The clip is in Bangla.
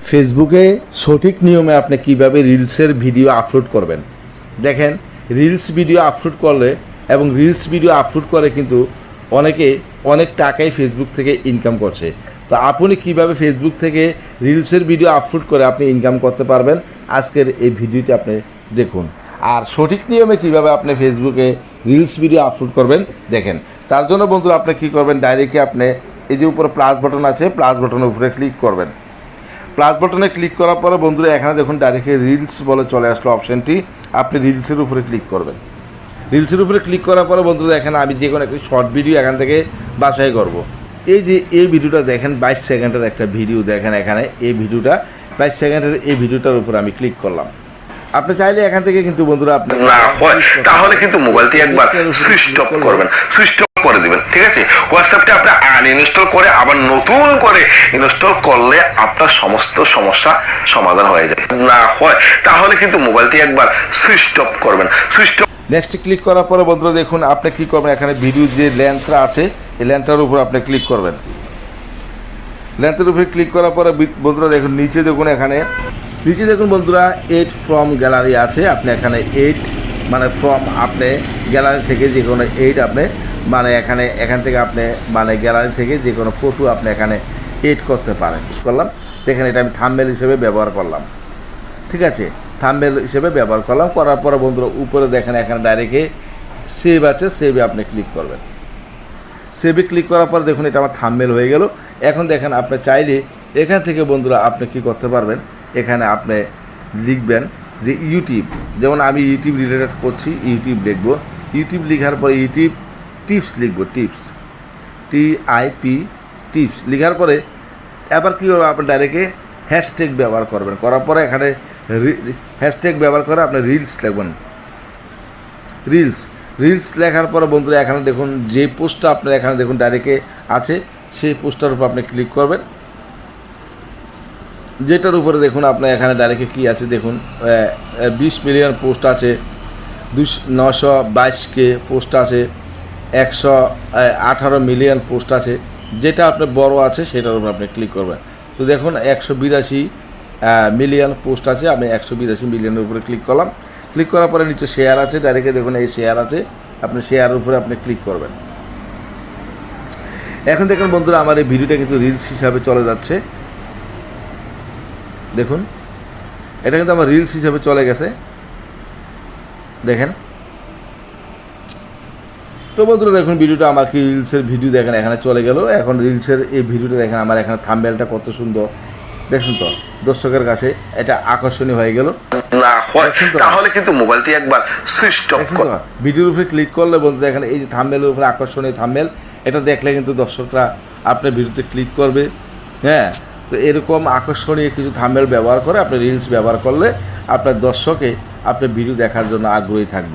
ফেসবুকে সঠিক নিয়মে আপনি কিভাবে রিলসের ভিডিও আপলোড করবেন। দেখেন, রিলস ভিডিও আপলোড করলে এবং রিলস ভিডিও আপলোড করে কিন্তু অনেকে অনেক টাকাই ফেসবুক থেকে ইনকাম করছে। তো আপনি কিভাবে ফেসবুক থেকে রিলসের ভিডিও আপলোড করে আপনি ইনকাম করতে পারবেন, আজকের এই ভিডিওটি আপনি দেখুন। আর সঠিক নিয়মে কিভাবে আপনি ফেসবুকে রিলস ভিডিও আপলোড করবেন দেখেন। তার জন্য বন্ধুরা আপনি কী করবেন, ডাইরেক্টলি আপনি এই যে উপরে প্লাস বাটন আছে, প্লাস বাটনের উপরে ক্লিক করবেন। প্লাস বাটনে ক্লিক করার পরে বন্ধুরা এখানে দেখুন ডাইরেক্টলি রিলস বলে চলে আসলো অপশানটি। আপনি রিলসের উপরে ক্লিক করবেন। রিলসের উপরে ক্লিক করার পরে বন্ধুরা এখানে আমি যে কোনো একটি শর্ট ভিডিও এখান থেকে বাছাই করব। এই যে এই ভিডিওটা দেখেন 22 সেকেন্ডের একটা ভিডিও দেখেন, এখানে এই ভিডিওটা 22 সেকেন্ডের এই ভিডিওটার উপর আমি ক্লিক করলাম। আপনি চাইলে এখান থেকে কিন্তু বন্ধুরা আপনি না হয় তাহলে কিন্তু মোবাইলটি একবার সুইচ অফ করবেন, সুইচ অফ করে দিবেন, ঠিক আছে। হোয়াটসঅ্যাপটা আপনি আনইনস্টল করে আবার নতুন করে ইনস্টল করলে আপনার সমস্ত সমস্যা সমাধান হয়ে যায়। না হয় তাহলে কিন্তু মোবাইলটি একবার সুইচ অফ করবেন। সুইচ অফ নেক্সট ক্লিক করার পরে বন্ধুরা দেখুন আপনি কী করবেন, এখানে ভিডিও যে লেন্থটা আছে এই লেন্থটার উপর আপনি ক্লিক করবেন। লেন্থের উপরে ক্লিক করার পরে বন্ধুরা দেখুন নিচে দেখুন বন্ধুরা 8 ফ্রম গ্যালারি আছে। আপনি এখানে 8 মানে ফ্রম আপনি গ্যালারি থেকে যে কোনো 8 আপনি মানে এখান থেকে আপনি মানে গ্যালারি থেকে যে কোনো ফটো আপনি এখানে এড করতে পারেন। করলাম, দেখেন এটা আমি থাম্বনেল হিসেবে ব্যবহার করলাম, ঠিক আছে। থাম্বনেল হিসেবে ব্যবহার করলাম, করার পরে বন্ধুরা উপরে দেখেন এখানে ডাইরেক্টে সেভ আছে, সেভে আপনি ক্লিক করবেন। সেভে ক্লিক করার পর দেখুন এটা আমার থাম্বনেল হয়ে গেল। এখন দেখেন আপনি চাইলে এখান থেকে বন্ধুরা আপনি কি করতে পারবেন, এখানে আপনি লিখবেন যে ইউটিউব, যেমন আমি ইউটিউব রিলেটেড করছি, ইউটিউব লিখব। ইউটিউব লেখার পরে ইউটিউব টিপস লিখব, টিপস TIP টিপস লেখার পরে এবার কী করবো, আপনি ডাইরেক্টে হ্যাশট্যাগ ব্যবহার করবেন। করার পরে এখানে হ্যাশট্যাগ ব্যবহার করে আপনি রিলস লিখবেন। রিলস লেখার পরে বন্ধুরা এখানে দেখুন যে পোস্টটা আপনার এখানে দেখুন ডাইরেক্টে আছে সেই পোস্টটার উপর আপনি ক্লিক করবেন। যেটার উপরে দেখুন আপনার এখানে ডাইরেক্টে কী আছে দেখুন 20 মিলিয়ন পোস্ট আছে, 922K পোস্ট আছে, 118 মিলিয়ন পোস্ট আছে। যেটা আপনার বড় আছে সেটার উপর আপনি ক্লিক করবেন। তো দেখুন 182 মিলিয়ন পোস্ট আছে, আমি 182 মিলিয়নের উপরে ক্লিক করলাম। ক্লিক করার পরে নিচে শেয়ার আছে, ডাইরেক্টে দেখুন এই শেয়ার আছে, আপনি শেয়ারের উপরে আপনি ক্লিক করবেন। এখন দেখুন বন্ধুরা আমার এই ভিডিওটা কিন্তু রিলস হিসাবে চলে যাচ্ছে। দেখুন এটা কিন্তু আমার রিলস হিসাবে চলে গেছে, দেখেন। তো বন্ধুরা দেখুন ভিডিওটা আমার কি রিলসের ভিডিও দেখেন এখানে চলে গেল। এখন রিলসের এই ভিডিওটা দেখেন আমার এখানে থাম্বনেলটা কত সুন্দর দেখুন, তো দর্শকের কাছে এটা আকর্ষণীয় হয়ে গেল। না হয় তাহলে কিন্তু মোবাইলটি একবার সুইচ অফ করুন। ভিডিওর উপরে ক্লিক করলে বন্ধুরা এখানে এই যে থাম্বনেলের উপরে আকর্ষণীয় থাম্বনেল, এটা দেখলে কিন্তু দর্শকরা আপনার ভিডিওতে ক্লিক করবে। হ্যাঁ, তো এরকম আকর্ষণীয় কিছু থাম্বনেল ব্যবহার করে আপনি রিলস ব্যবহার করলে আপনার দর্শকে আপনার ভিডিও দেখার জন্য আগ্রহী থাকবে।